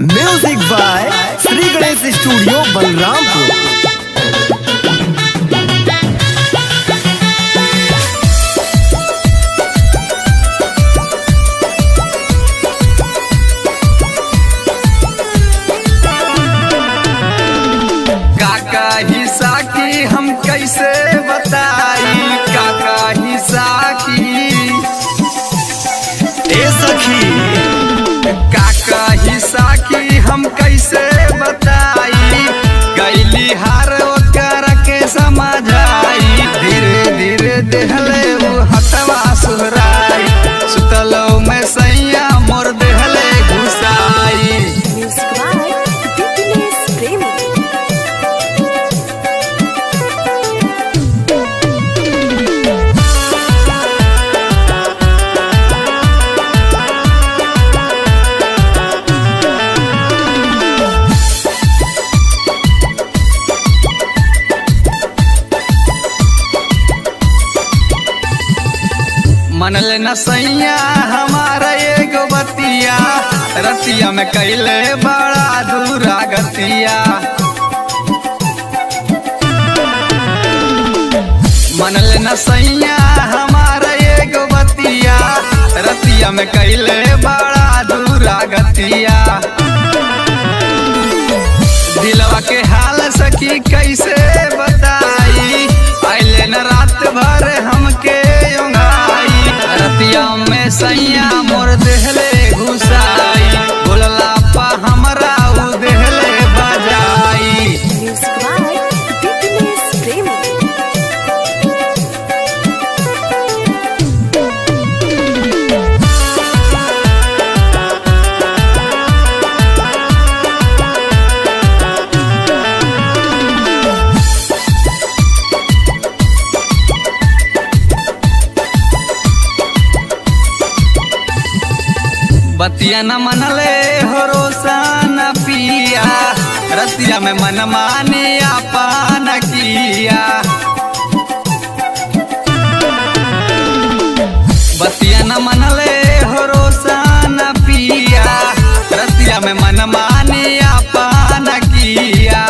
Music by Shri Ganesh studio Balrampur. काका हिस्सा की हम कैसे बताई, काका हिस्सा की ए सखी काका हिस्सा की हम कैसे बताई, गैली हार ओकर के समझाई, धीरे धीरे देहले वो हथवा सुहराई, सुतलो में सैया मोर देहले घुसाई। मनले न सैया हमारा एगो बतिया, रतिया में कैले बड़ा दूरा गतिया। मनले न सैया हमारा एगो बतिया, रतिया में कैले बड़ा दूरा गतिया। दिलवा के हाल सखी कैसे बताई, आइले न रात भर हमके रतिया में सैया मोर देहले घुसाई, बोलला पा हमरा उ देहले बजाई। बतिया न मनले हो रोशन पिया, रतिया में मन माने आपन किया। बतिया न मनले हो रोशन पिया, रतिया में मन माने आपन किया।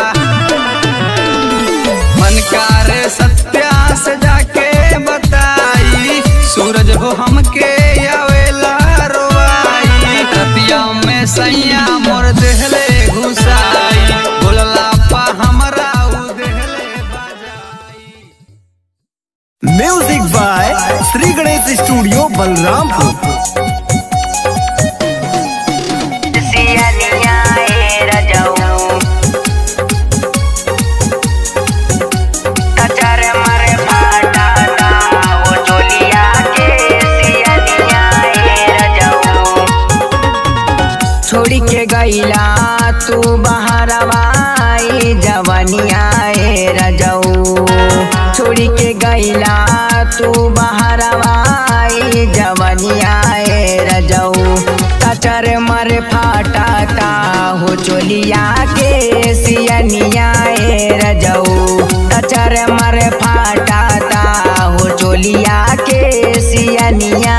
मन करे सत्या से जाके बताई, सूरज हो हमके आवेला रतिया में सैया मोर देहले घुसाई, बोलला पा हमरा उ देहले बजाई। Music by Shri Ganesh studio Balrampur. छोड़ी के गईला तू बहरवाई जवनिया रजऊ, छोड़ी के गईला तू बहरवाई जवनिया रजऊ। कचर मर फाटाता हो चोलिया के सियनिया रजऊ, कचर मर फाटाता हो चोलिया के सियनिया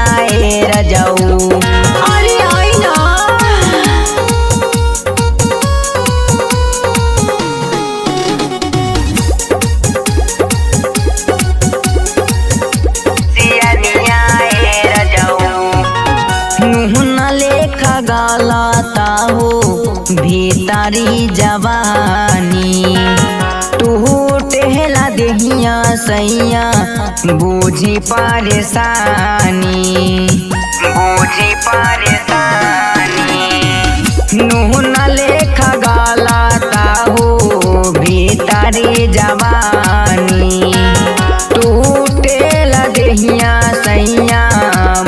रजऊ। गालाता हो भीतरी जवानी, टूटेला देहिया सैया बूझी परेशानी, बूझी परेशानी। नून लेखा गालाता हो भीतरी जवानी, टूटेला देहिया सैया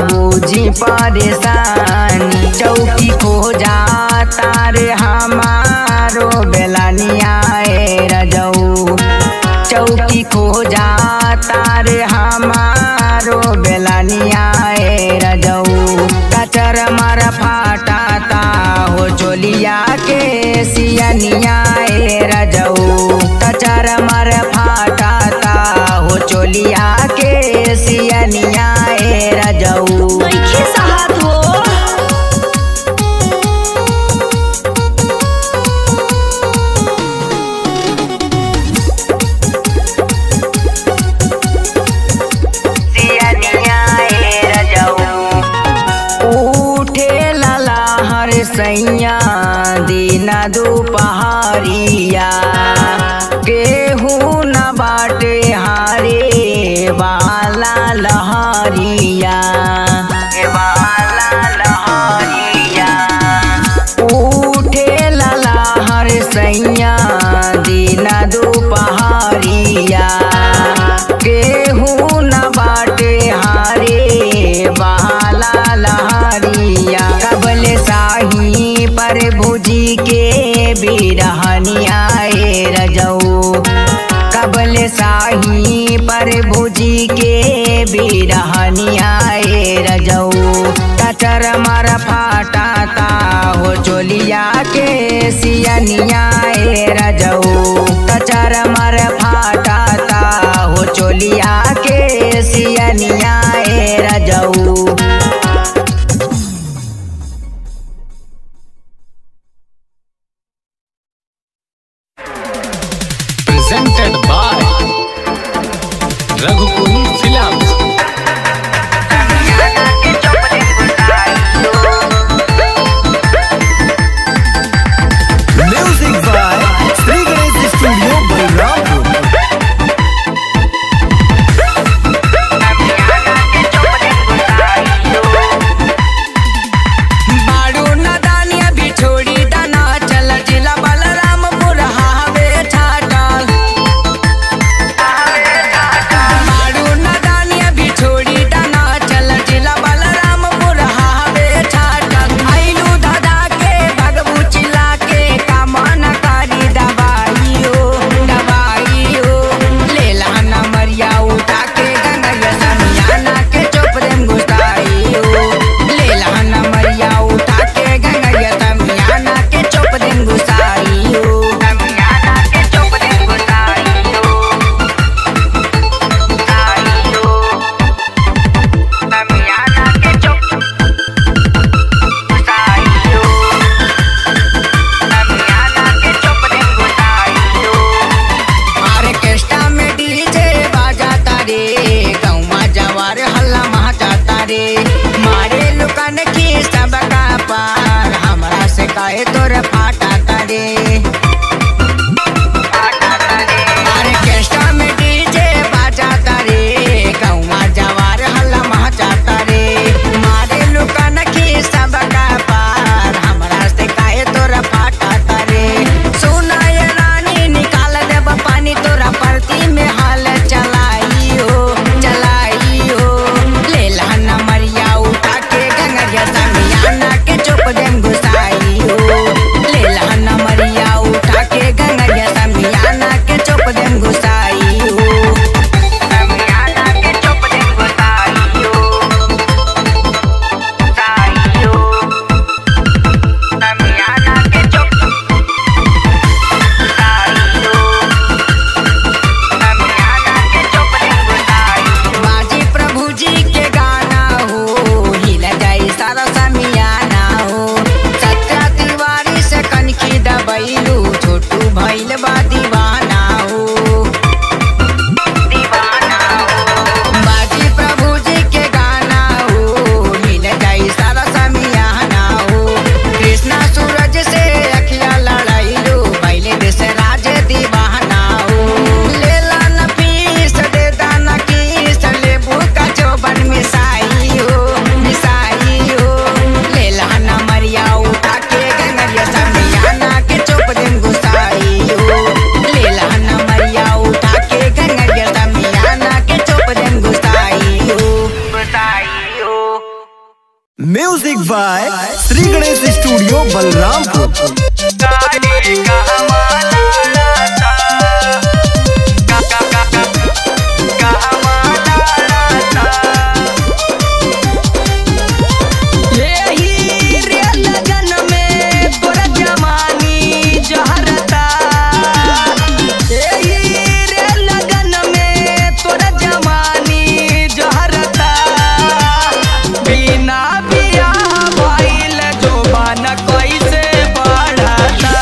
बूझी परेशानी। चौकी को जाता रे हमारो बेलानिया रजऊ, चौकी को जाता रे हमारो बेलानिया रजऊ। कचर मर फाटाता हो चोलिया के सियनिया रजऊ, कचर मर फाटाता हो चोलिया के सियनिया रजऊ। सैया दिन दुपहरिया केहू न बाटे हारे वाला लहरिया उठे लहर सैया दिन दुपहरिया केहू न बाटे हारे वाला लहरिया कबल शाही पर भुजी के बिरहनिया रजऊ कबल शाही पर भुजी के बिरहनिया रजऊ कचर मर फाटाता हो चोलिया के सियनिया रजऊ कचर मर फाटाता हो चोलिया के सियनिया रजऊ। Presented by Raghupuri Films. Music by Shri Ganesh studio Balrampur. बाड़ू नदानी अभी छोड़ी दाना चल जिला बलरामपुर हावे ठाटल बाड़ू नदानी अभी छोड़ी दाना चल जिला बलरामपुर हावे ठाटल आइलू दादा के भगबू चिला के कामन करी दवाइयो लेला न मरिया उठा के गंगैया समियाना के चोप देम गुस्ताइयो लेला न मरिया उठा के गंगैया समियाना के चोप देम गुस्ताइयो समियाना के चोप देम गुस्ताइयो समियाना के चोप गुस्ताइयो समियाना के चोप देम गुस्ताइयो। ऑर्केस्ट्रा में डीजे बाजाता रे गौवा जवार हल्ला महाचाता रे मारे लुकन की सबका पार हमरा से काहे तोर फाटाता रे ऑर्केस्ट्रा में डीजे बाजाता रे गौवा जवार हल्ला महाचाता रे मारे लुकन की सबका पार हमरा से काहे तोर फाटाता रे सुना ये रानी निकाल देब पानी तोरा परती में हाल चलाइयो लेला न मरिया उठा के गंगैया समियाना के चुप देम घुसाइयो लेला न मरिया उठा के गंगैया समियाना के चुप देम घुसाइयो समियाना के चुप देम घुसाइयो समियाना के चुप बाजी प्रभु जी के गाना हो हिल जाई सारा समियाना हो सत्या तिवारी से कनखी दबैलू छोटू भइल बा दीवाना हो बाजी प्रभु जी के गाना हो हिल जाई सारा समियाना हो कृष्णा सूरज से अखिया लड़ाइलू पहले देश राज दीवाना हो लेला न पीस दे दाना किस लेबू का चोबन मिसाइयो लेला न मरिया उठा के गंगैया समियाना के चोप देम घुसाइयो लेला न मरिया उठा के गंगैया समियाना के चोप देम घुसाइयो music by Shri Ganesh studio Balrampur. यही रे लगन में तोरा जवानी जहरता यही रे लगन में तोरा जवानी जहरता बिना बियाह भइल जोबान कैसे बढ़ता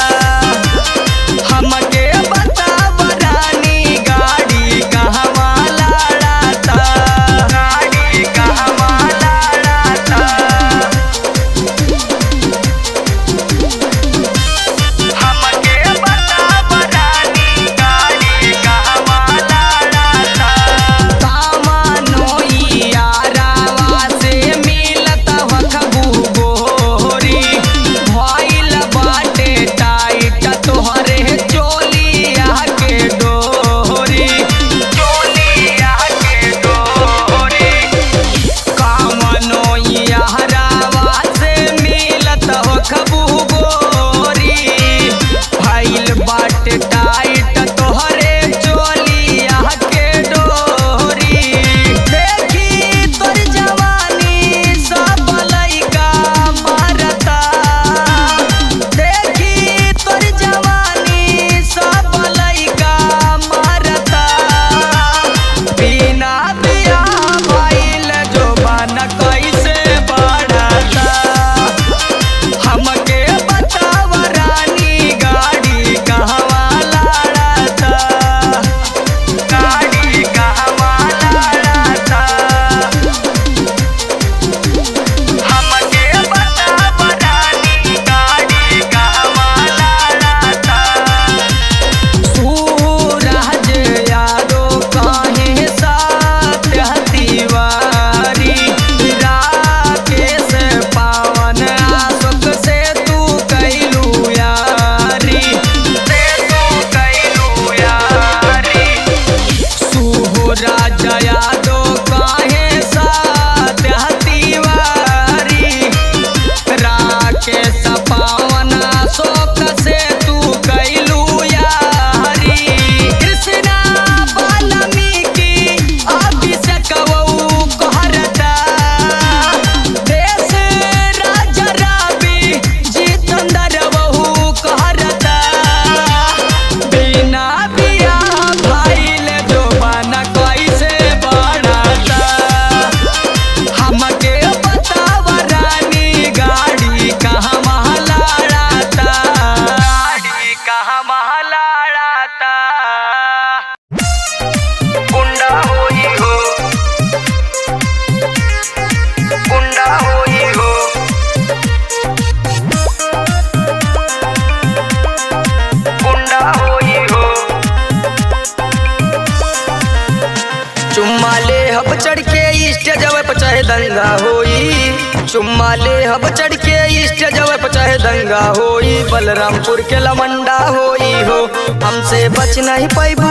चाहे दंगा होई, चुम्मा ले हब चढ़ के स्टेजवा पे चाहे दंगा होई, बलरामपुर के लमंडा होई हो। हमसे बच नहीं पैबू,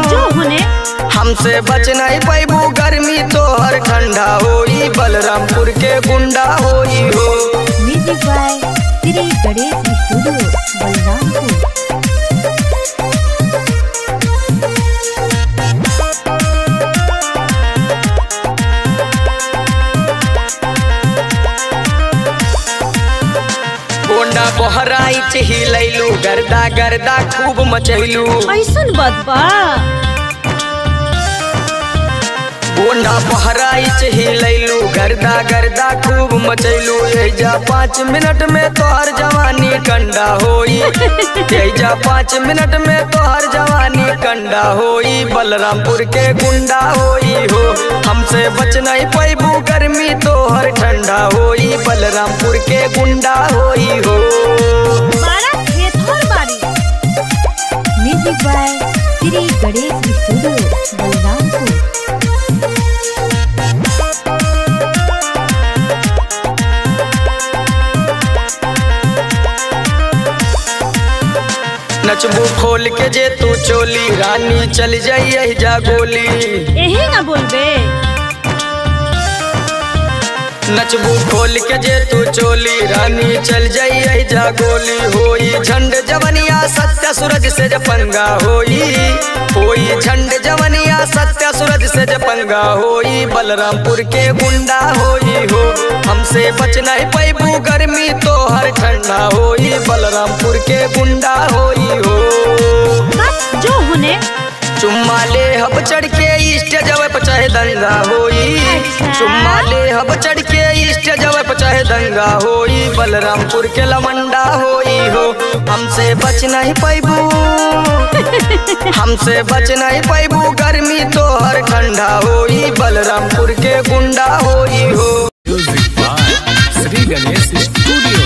जो होने हमसे बच नहीं पैबू, गर्मी तो हर ठंडा होई, बलरामपुर के गुंडा होई हो। Music by Shri Ganesh studio Balrampur. Gonda Bahraich हिलैलू, गर्दा गर्दा खूब मचैलू, ऐसन बात बा। गोंडा बहराइच हिलैलू, गर्दा गर्दा खूब मचैलू, एजा 5 मिनट में तोहर जवानी कंडा होई, एजा 5 मिनट में तोहर जवानी कंडा होई, बलरामपुर के गुंडा होई हो। हमसे बच नहीं पैबू, गर्मी तोहर ठंडा होई, बलरामपुर के गुंडा होई हो। बड़ा खेत हर बारी। Music by Shri Ganesh studio Balrampur. नचबू खोल के जे तू चोली, रानी चल जाइए जा गोली, यही ना बोलबे। नचबू खोल के जे तू चोली, रानी चल जाइए जा गोली, होई झंड जवनिया सत्य सूरज से जपंगा होई, होई झंड जवनिया सत्य सूरज से जपंगा होई, बलरामपुर के गुंडा होई हो। हमसे बच नहीं पैबू, गर्मी तो हर ठंडा होई, बलरामपुर के गुंडा होई हो। जो होने चुम्मा ले हब चढ़ के स्टेजवा पे चाहे दंगा होई, चुम्मा ले हब चढ़ के स्टेजवा पे चाहे दंगा होई, बलरामपुर के लमंडा होई हो। हमसे बच नहीं पैबू, हमसे बच नहीं पैबू, गर्मी तो हर ठंडा होई, बलरामपुर के गुंडा होई हो। Music by Shri Ganesh studio.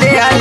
के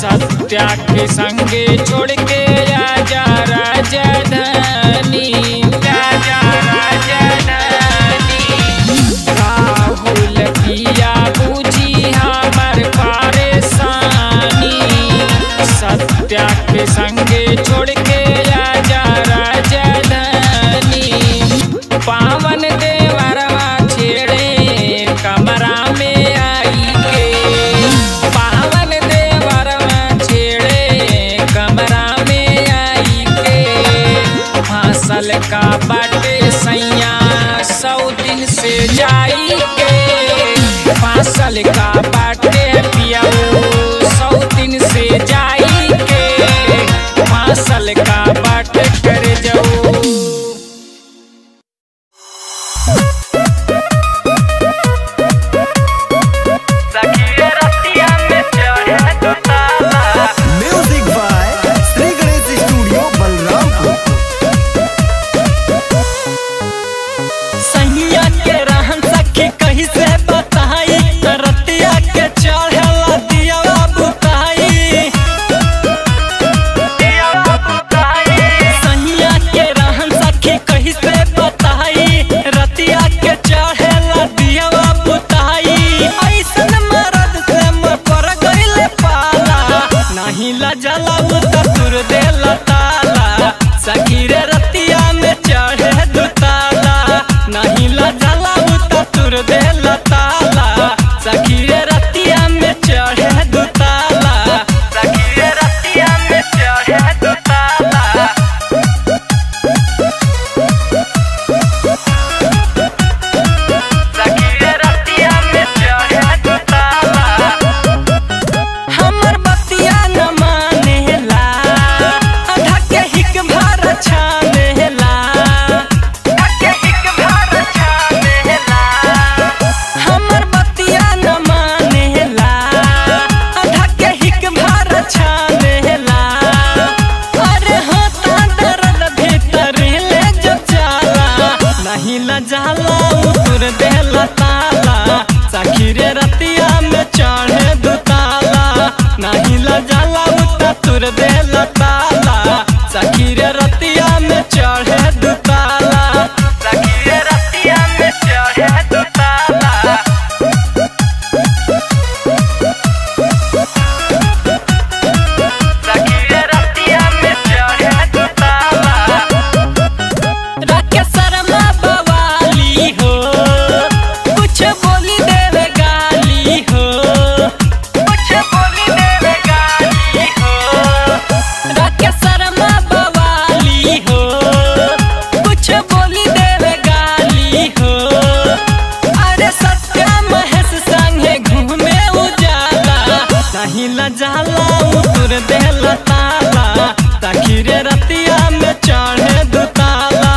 सत्या के संगे छोड़ के आजा राजधानी, राजा राजधानी। राहुल पिया बूझी हमर परेशानी, सत्या के संगे छोड़ के आजा राजधानी। पावन देवरवा छेड़े कमरा में आई के, पावन देवरवा छेड़े कमरा में आई के। फसल का बाटे सैया 100 दिन से जाई के, फसल का बाटे पियाऊ 100 दिन से जाई के, फसल का बाटे कर जाऊ। Music by Shri Ganesh studio Balrampur. सैया के रहन सखी कहीं से बताई, रतिया के चढ़ला दियावा बुताई। सैया के रहन सखी कहीं से बताई, रतिया के चढ़ला दियावा बुताई। ऐसन मरद से मर गइल पाला, नहीं लजला उता तुर देला ताला। सखी रे रतिया में चढ़े दुताला, नहीं लजला उता तुर देला ताला। सखी रे रतिया में चढ़े दुताला, सखी रे रतिया में चढ़े दुताला। सखी रे रतिया में चढ़े दुताला। हमर बतिया न मानेला, धके हिक भर छानेला, धके हिक भर छानेला। हमर बतिया न मानेला, धके हिक भर छानेला। अरे होता दर्द भीतर ले जब जाला, नहीं लजाला उतर देला ताला। सखी रे रतिया में चढ़े दुताला, नहीं लजाला उता तुर देला ताला। सखी रे रतिया में चढ़े दुताला, सखी रे रतिया में चढ़े दुताला। सखी रे रतिया में चढ़े दुताला। रखे शर्मा बवाली हो, कुछ बोली देवे गाली हो, कुछ बोली देवे गाली हो। रखे शर्मा बवाली हो, कुछ बोली देवे गाली हो। अरे सत्या महेश संगे घूमे उजाला, नहीं लजाला उतर देला ताला। सखी रे रतिया में चढ़े दुताला,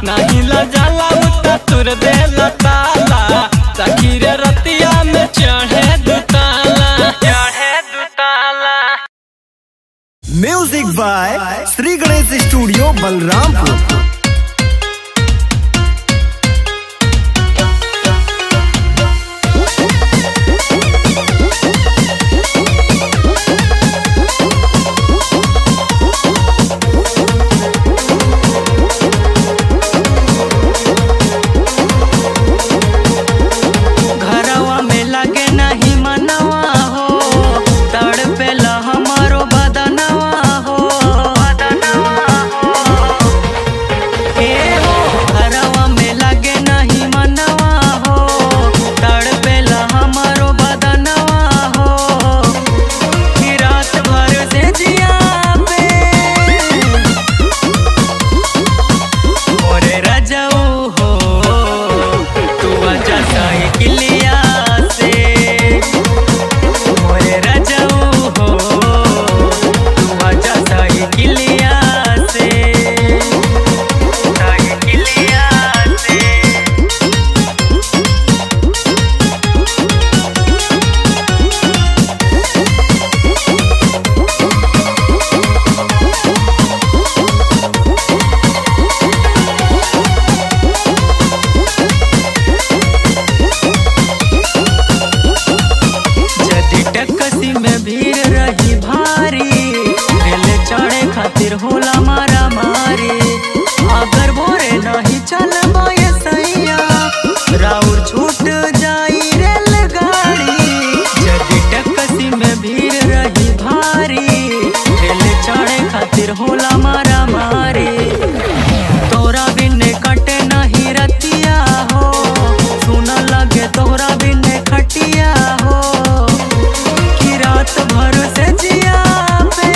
नहीं लजाला उता तुर देला ताला। सखी रे रतिया में चढ़े दुताला, चढ़े दुताला। Music by Shri Ganesh studio Balrampur. घरवा में लगे नहीं मनवा हो, तड़पेला हमारो बदनवा हो, बदनवा हो। खातिर होला मारा मारी। अगर भोरे नहीं चलबो ये सैया राउर छूट जाई रेलगाड़ी। यदि टकसी में भीड़ रही भारी रेल चढ़े खातिर होला मारा मारी। तोरा बिन कटे नहीं रतिया हो सुन लगे तोरा बिन खटिया हो कि रात भर से जिया पे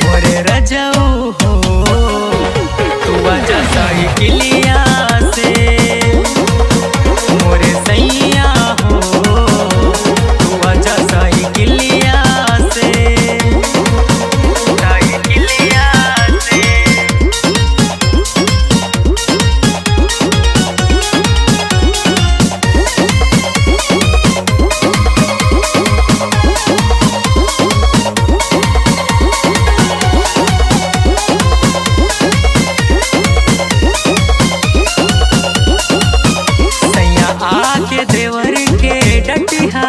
मोरे रजाऊ हो तू आजा साइकिलिया से। मोरे सैया हो तू आजा साइकिलिया से। साइकिलिया से सैया आके देवर के डटिया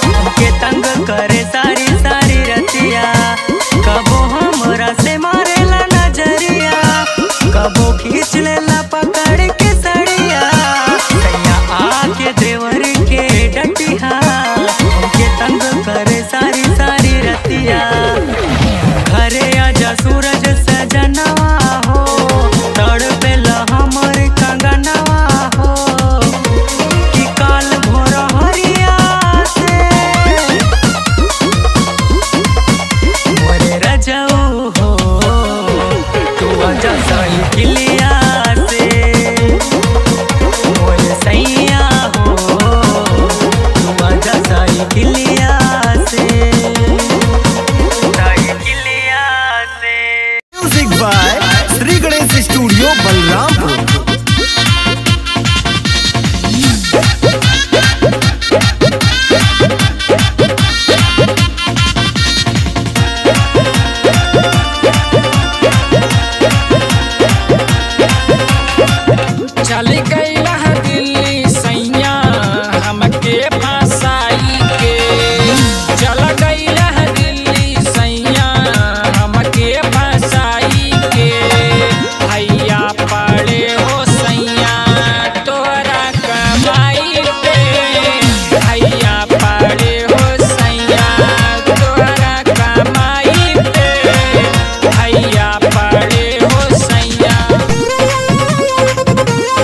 हमके तंग करे सारी सारी रतिया। कबो हमरा से मारेला नजरिया कबो खींच लेला पकड़ के सड़िया। सैया आके देवर के डटिया हमके तंग करे सारी सारी रतिया। घरे आजा सूरज सजनवा हो तड़पेला हमर कंगनवा हो कि काल भोर हरिया से मोरे रजाऊ हो तू आजा साइकिलिया से। मोरे सैया हो तू आजा साइकिलिया से। साइकिलिया से music by Shri Ganesh studio Balrampur. चल गईला दिल्ली सैया हमके फसाई के। चल गईला दिल्ली सैया हमके फसाई के। भैया पड़े हो सैया तोरा कमाई पे। भैया पड़े हो सैया तोरा कमाई पे। भैया पड़े हो सैया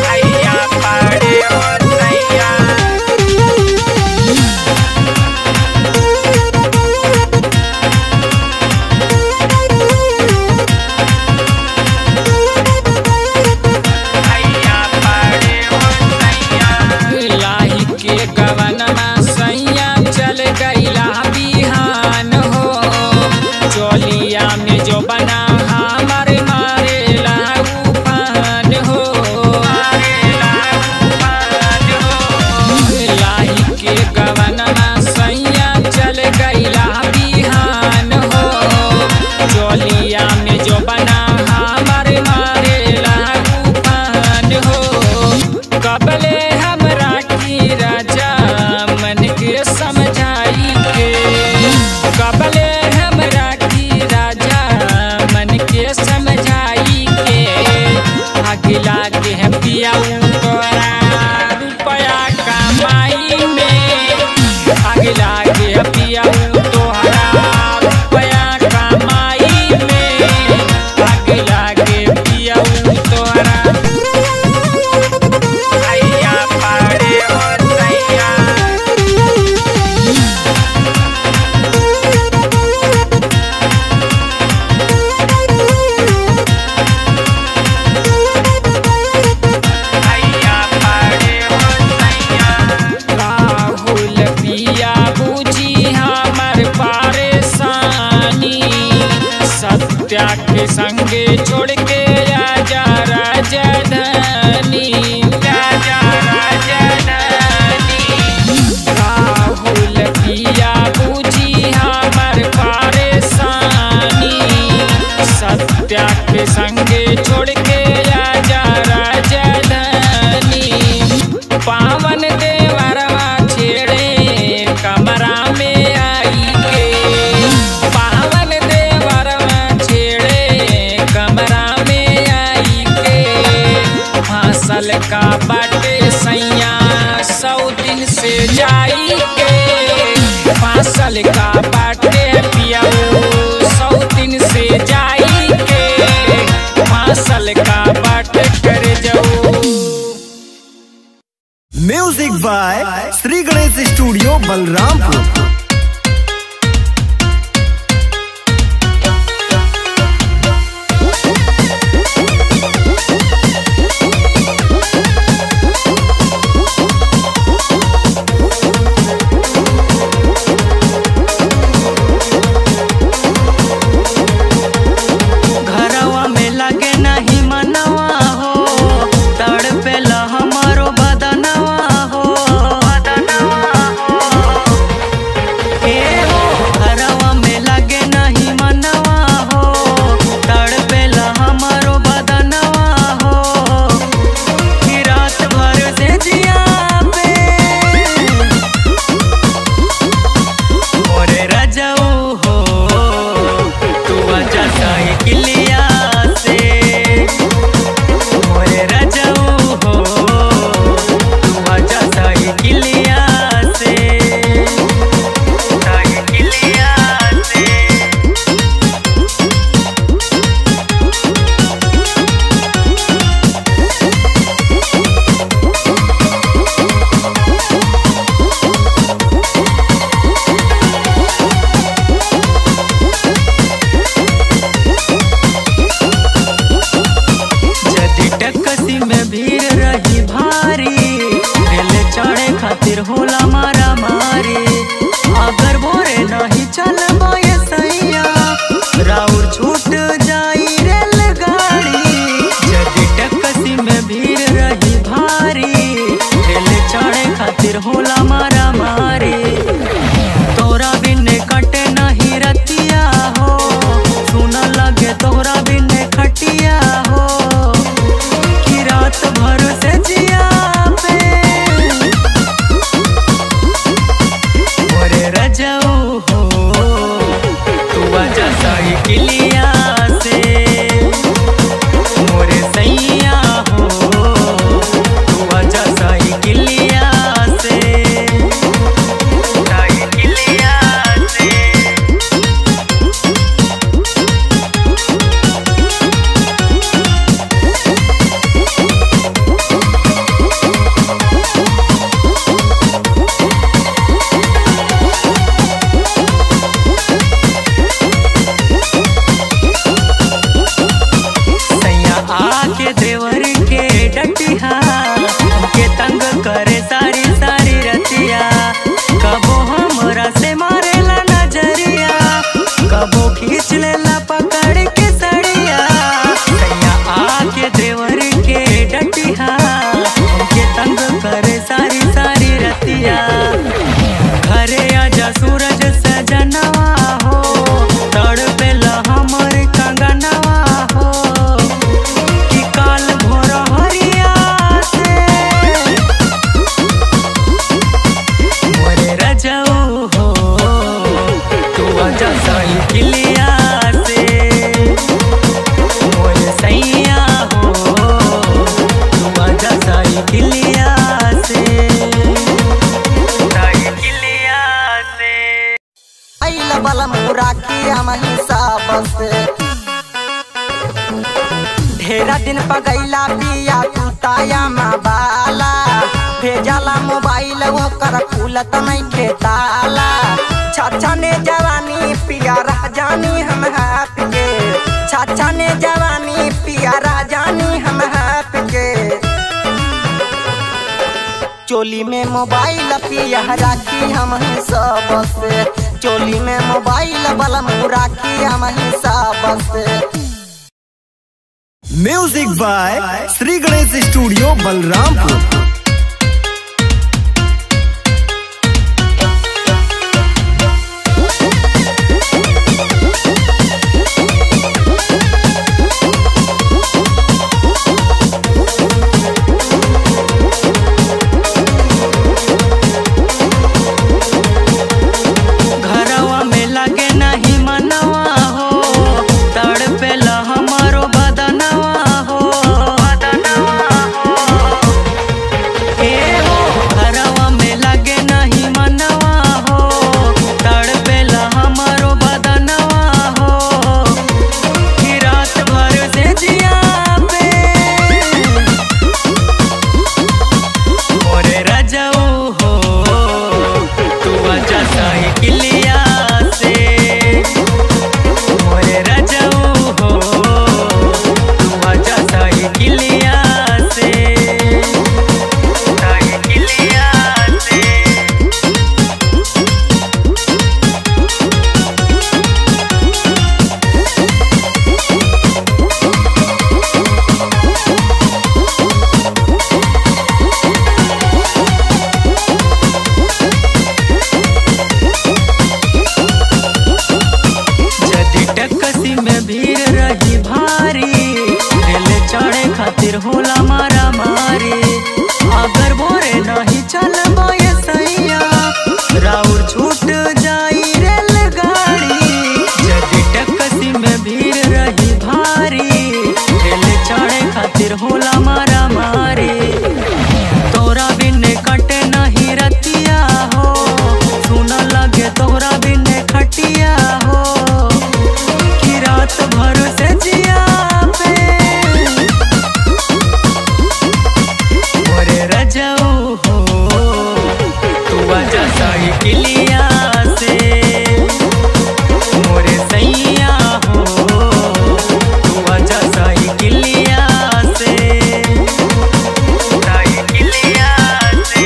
भैया पड़े हो सैया। भैया पड़े हो सैया। लाही के गवनमा सैया चल गईला बिहान हो। चोलिया में जो बना हमर मारेला उफान हो। मारेला उफान हो। लाही के गवनमा सैया चल गईला बिहान हो। चोलिया में जो बना हमर मारेला उफान हो। कबले हमरा की राजा मन के समझाई के। कबले हमरा की राजा मन के समझाई के। आगे लागे है पियाऊ तोरा रुपया कमाई में। आगे लागे है पियाऊ तोरा रुपया कमाई में। आगे लागे पियाऊ तोरा भैया पड़े हो सैया। भैया पड़े हो सैया। राहुल पिया बुझी हमर परेशानी। सत्या के संगे छोड़ के आजा राजधानी। राजा राजधानी राहुल पिया बुझी हमर परेशानी। सत्या के संगे छोड़ के आजा राजधानी। पावन देवरवा छेड़े कमरा में आई के। रजऊ हो तू आजा साइकिलिया से मोरे सैया हो तू आजा साइकिलिया से साइकिलिया से। आके देवर के डटिया हमके तंग करे सारी सारी रतिया कबो हमरा से मारेला नजरिया कबो खींच लेला पकड़ के सड़िया सैया आके देवर के डटिया हमके तंग करे सारी सारी रतिया घरे आजा सूरज सजनवा हो तड़पेला हमर कंगनवा हो साइकिलिया से मोरे सैया हो तू आजा साइकिलिया से साइकिलिया से। आइला बलम राखी हम हिसाब से ढेरा दिन पगैला पिया तू ताया माँ बाला भेजला मोबाइल वो कर खुलत नहीं खेताला चाचा ने जवानी पिया राजानी हम हाथ के चाचा ने जवानी पिया राजानी हम हाथ के चोली में मोबाइल पिया राखी हम सब से चोली में मोबाइल बलम राखी हम सब से। Music by Shri Ganesh studio Balrampur. घरवा में लगे नहीं मनवा हो तड़पेला हमारो बदनवा हो ए हो घरवा में लगे नहीं मनवा हो तड़पेला हमारो बदनवा हो कि रात भर से जिया पे मोरे रजऊ हो तू आजा साइकिलिया से मोरे रजऊ हो तू आजा साइकिलिया से साइकिलिया से। जदि टकसी में भीड़ रही भारी रेल चढ़े खातिर होला मारा मारी अगर भोरे नहीं चलबा ये सैया राउर छूट जाई रेलगाड़ी जदि टकसी में भीड़ रही भारी रेल चढ़े खातिर होला मारा मारी तोरा बिन कटे नहीं रतिया हो सुन लगे तोरा बिन खटिया हो कि रात भर से जिया पे मोरे रजऊ हो तू आजा साइकिलिया से मोरे सैया हो तू आजा साइकिलिया से साइकिलिया से।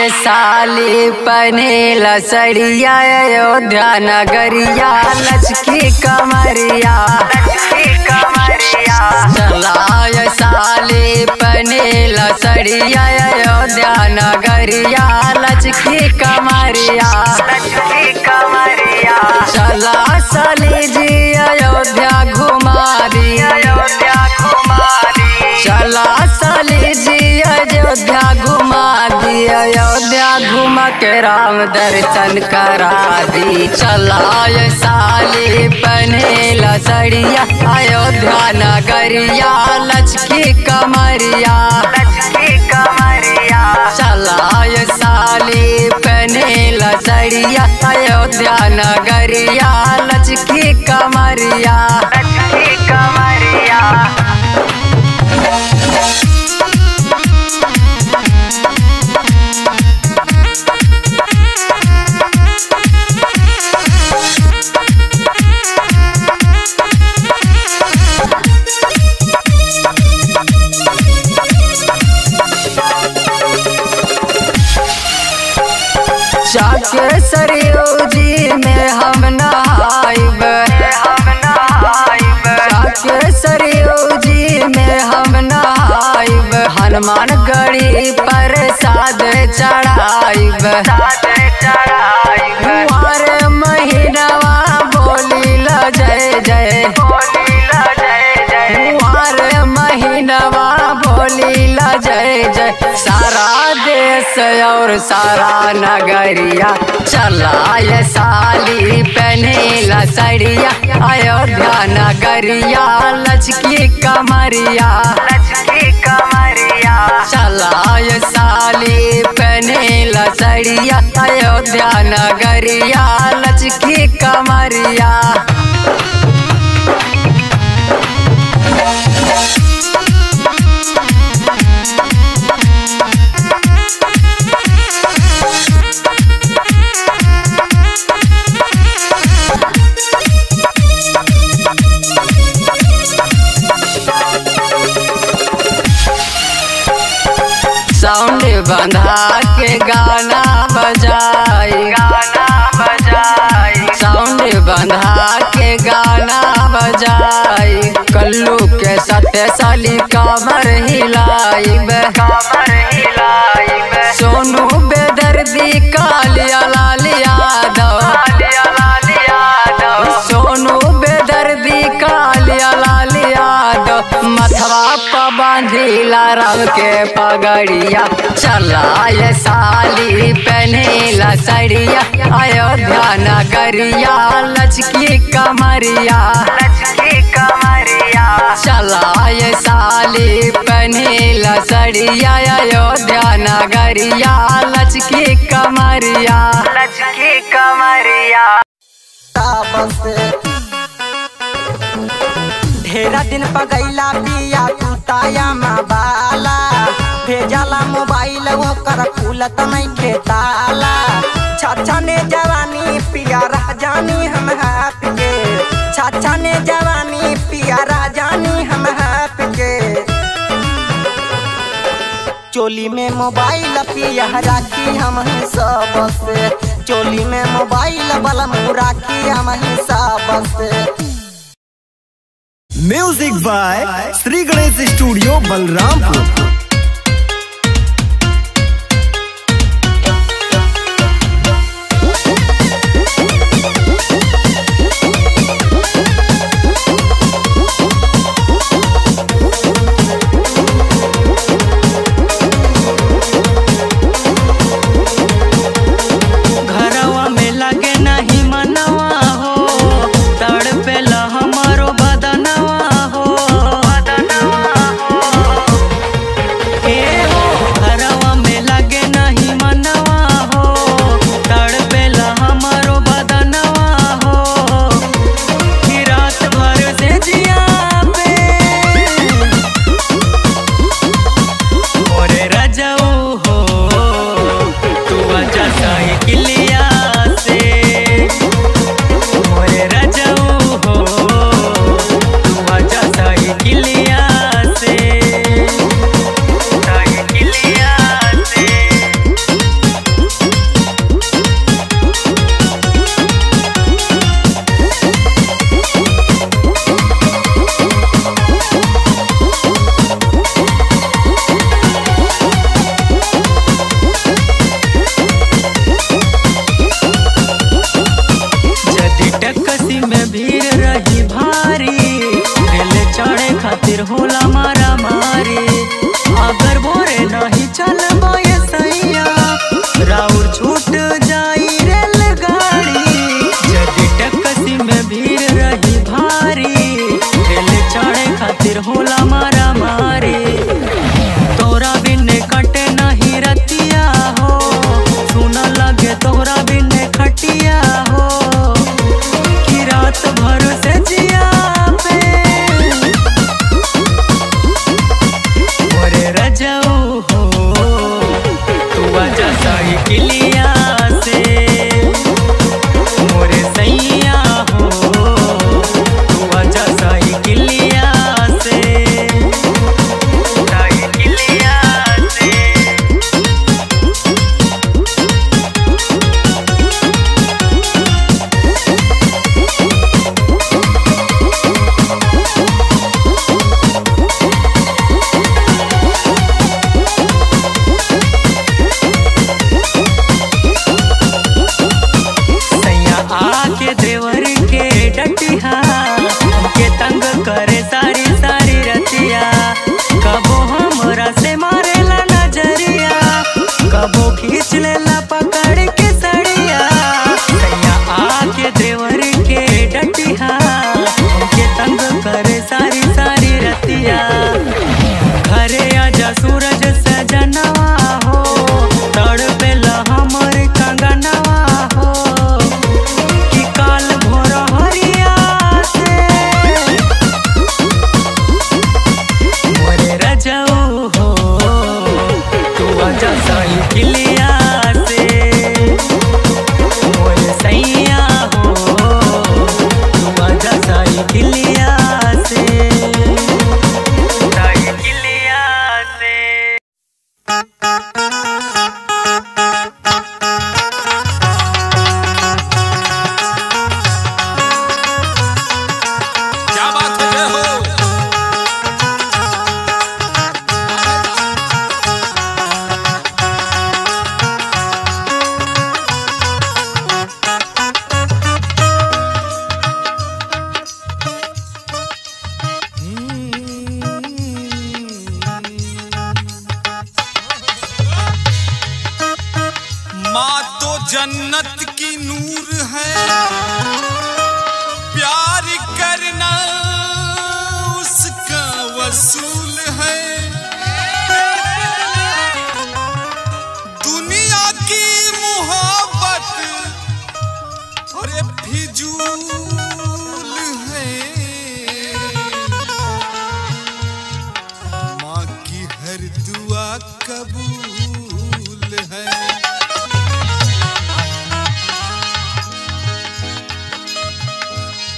ये साली पनेला सड़िया अयोध्या नगरिया लचकी कमरिया चला ये साली पनेला सड़िया अयोध्या नगरिया लचकी कमरिया चला साली जी अयोध्या घुमा दी चला साली जी अयोध्या घुमा दी अयोध्या घुमा के राम दर्शन करा दी चला ये साली पनेला सड़िया अयोध्या नगरिया लचकी कमरिया चला ये साली पनेला सड़िया अयोध्या नगरिया लचकी कमरिया जाके सरयू जी में हम नहाइब जाके सरयू जी में हम नहाइब हनुमान गढ़ी प्रसाद चढ़ाइब कुंवर महीनवा बोली ल जय जय कुंवर महीनवा बोली ल जय जय सारा देश और सारा नगरिया चला ये साली पनेला सड़िया अयोध्या नगरिया लचकी कमरिया चला ये साली पनेला सड़िया अयोध्या नगरिया लचकी कमरिया साउंड बंधा के गाना बजाई साउंड बंधा के गाना बजाई कल्लू के सत्य साली कमर हिलाइब सोनू बेदर्दी कालिया लाल यादव सोनू बेदर्दी कालिया लाल यादव मथवा बांधिला राम के पगड़िया चला ये साली पनेला सड़िया अयोध्या नगरिया लचकी कमरिया चला ये साली पनेला सड़िया अयोध्या नगरिया लचकी कमरिया ढेरा दिन पगैला पिया तू ताया माँ बाला भेजला मोबाइल वो कर खुलत नहीं खेताला छाछा ने जवानी पिया राजानी हम हाथ के छाछा ने जवानी पिया राजानी हम हाथ के चोली में मोबाइल पिया राखी हम सब से चोली में मोबाइल बलम राखी हम सब से music by Shri Ganesh studio Balrampur. घरवा में लगे नहीं मनवा हो तड़पेला हमारो बदनवा हो साइकिलिया से मोरे सैया हो तू आजा साइकिलिया से साइकिलिया से। सैया आके देवर के डटिया के तंग करे सारी सारी रतिया कबो हमरा से मारेला नजरिया कबो खींच लेला पकड़ के सड़िया सैया आके देवर के डटिया के तंग करे सारी सारी रतिया घरे आजा सूरज सजनवा हो तड़पेला हमर कंगनवा हो कि काल भोर हरिया से मोरे रजऊ हो तू आजा साइकिलिया से मोरे सैया हो तू आजा साइकिलिया से साइकिलिया से। क्या बात है हो? माँ तो जन्नत की नूर है, प्यार करना उसका वसूल है। दुनिया की मोहब्बत अरे फिजूल है। माँ की हर दुआ कबूल है।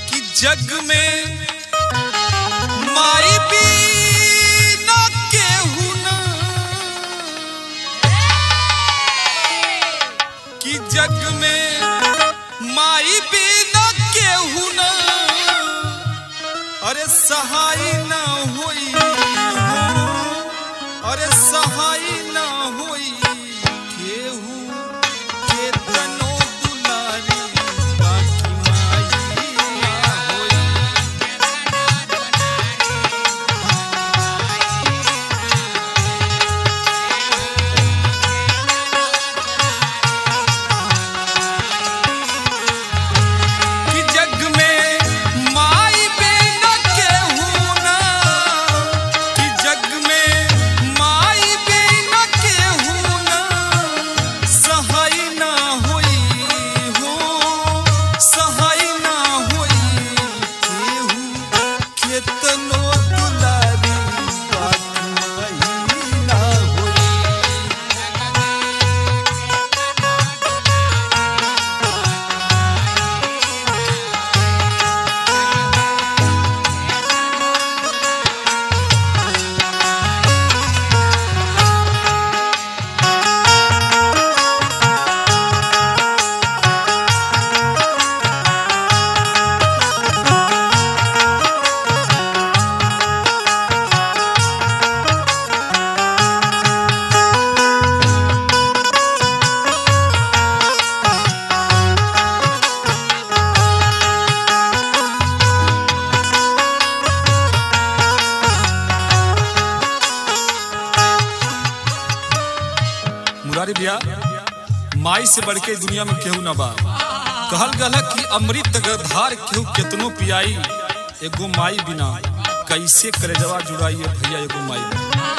कि जग में माई भी न केहू न, कि जग में माई भी न केहू न, अरे सहाय न होई हो, अरे सहाय न होई केहू के तनो दुलारी बाकी माई ना होई। कि जग में माई बिन केहू ना, कि जग में माई बिन केहू ना, सहाय ना होई हो, सहाय ना होई केहू केतनो दुलारी बाकी माई ना होई। मुरारी भैया, माई से बढ़ के दुनिया में केहू न बा। कहल गल कि अमृत धार केहू केतनो पियाई, एगो माई बिना कैसे कलेजवा जुड़ाई है भैया एगो माई बिना।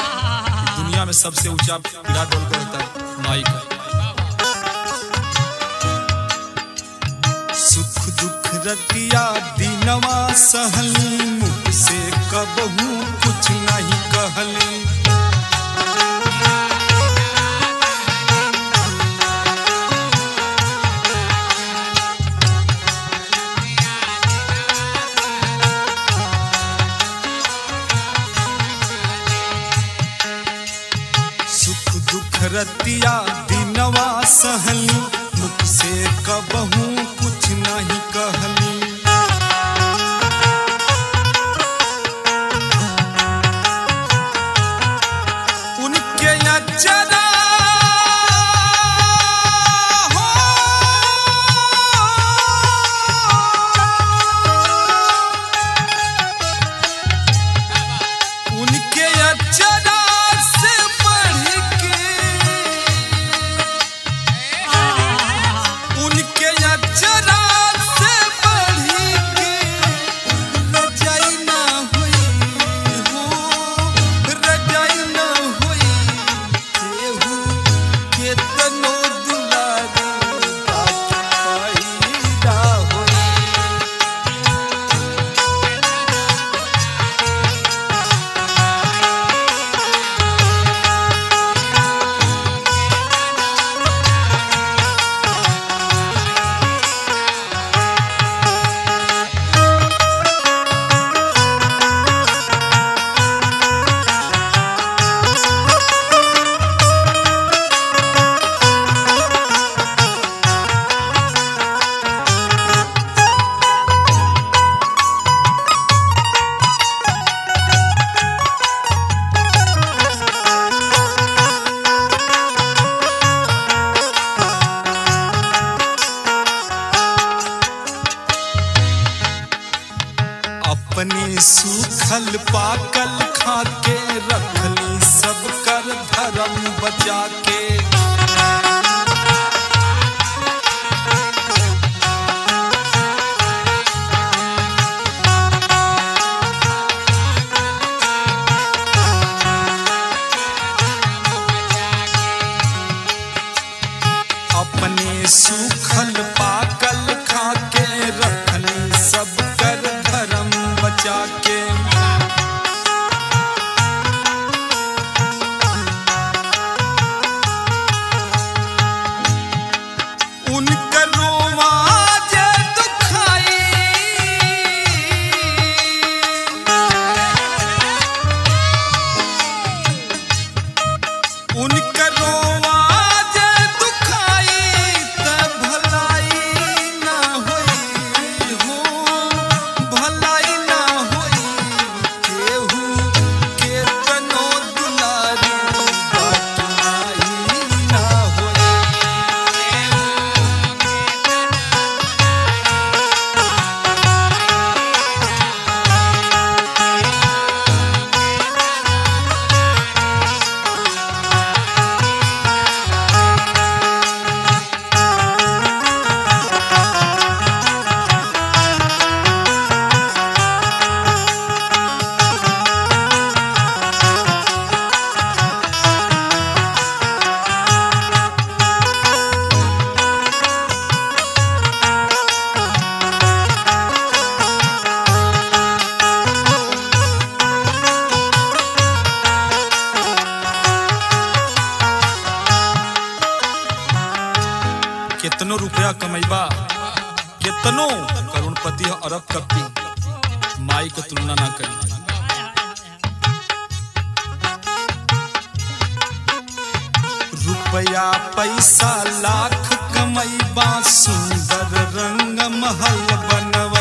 दुनिया में सबसे ऊंचा पीड़ा डोल करता है माई का। सुख दुख रतिया दिनवा सहली, मुख से कबहू कुछ नहीं कहली। रतिया दिनवा सहली मुख से कबहू कुछ नहीं कहली। उनके अचरा उनके अचरा से बढ़ के उनके अचरा से बढ़ के रजाई ना हुई हो रजाई ना हुई केहू केतनो दुलारी बाकी पैदा होई। अपने सूखल पाकल खाके रखली सब कर धर्म बचा के। अपने सूखल पाकल खाके रखली सब कर धर्म बचा के। उनकर रोवा जे दुखाई उनकर रोवा जे दुखाई त भलाई ना होई हो भलाई ना होई केहू केतनो दुलारी बाकी ना होई। कितनो रुपया कमैबा कितनो करोड़पति अरबपति माई के तुलना ना करी। रुपया पैसा लाख कमैबा सुंदर रंग महल बनवा